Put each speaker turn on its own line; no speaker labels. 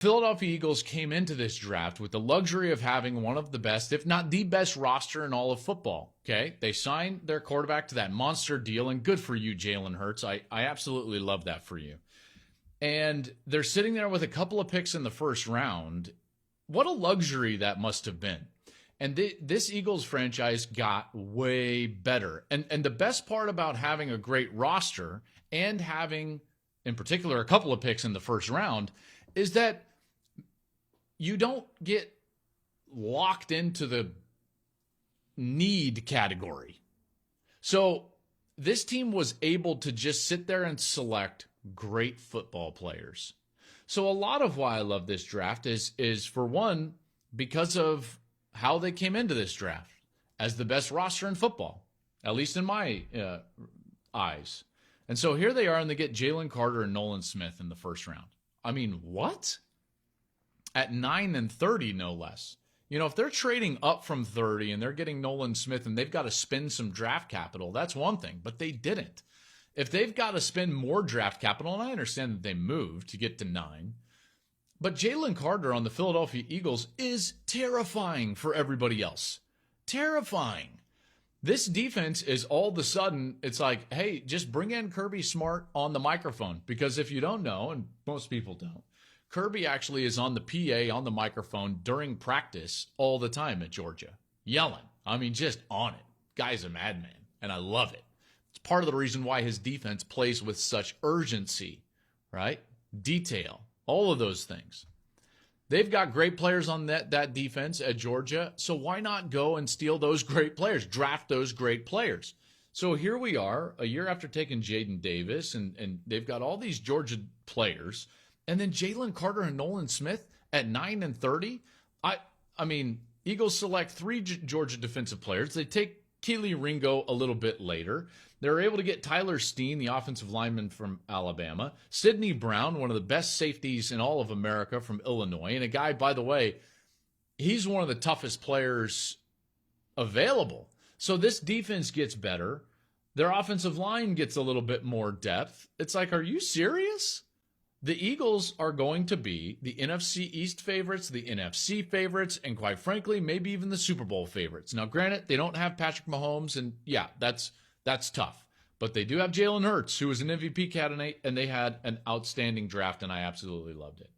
Philadelphia Eagles came into this draft with the luxury of having one of the best, if not the best roster in all of football. Okay. They signed their quarterback to that monster deal, and good for you, Jalen Hurts. I absolutely love that for you. And they're sitting there with a couple of picks in the first round. What a luxury that must have been. And this Eagles franchise got way better. And the best part about having a great roster and having, in particular, a couple of picks in the first round is that you don't get locked into the need category. So this team was able to just sit there and select great football players. So a lot of why I love this draft is for one, because of how they came into this draft as the best roster in football, at least in my eyes. And so here they are, and they get Jalen Carter and Nolan Smith in the first round. I mean, what? At 9 and 30, no less. You know, if they're trading up from 30 and they're getting Nolan Smith and they've got to spend some draft capital, that's one thing, but they didn't. If they've got to spend more draft capital, and I understand that they moved to get to 9, but Jalen Carter on the Philadelphia Eagles is terrifying for everybody else. Terrifying. This defense is all of a sudden, it's like, hey, just bring in Kirby Smart on the microphone. Because if you don't know, and most people don't, Kirby actually is on the PA, on the microphone during practice all the time at Georgia. Yelling. I mean, just on it. Guy's a madman, and I love it. It's part of the reason why his defense plays with such urgency, right? Detail. All of those things. They've got great players on that defense at Georgia, so why not go and steal those great players, draft those great players? So here we are, a year after taking Jaden Davis, and they've got all these Georgia players, and then Jalen Carter and Nolan Smith at 9 and 30. I mean, Eagles select 3 Georgia defensive players. They take Keely Ringo a little bit later. They're able to get Tyler Steen, the offensive lineman from Alabama, Sidney Brown, one of the best safeties in all of America from Illinois, and a guy, by the way, he's one of the toughest players available. So this defense gets better. Their offensive line gets a little bit more depth. It's like, are you serious? The Eagles are going to be the NFC East favorites, the NFC favorites, and quite frankly, maybe even the Super Bowl favorites. Now, granted, they don't have Patrick Mahomes, and yeah, that's tough. But they do have Jalen Hurts, who was an MVP candidate, and they had an outstanding draft, and I absolutely loved it.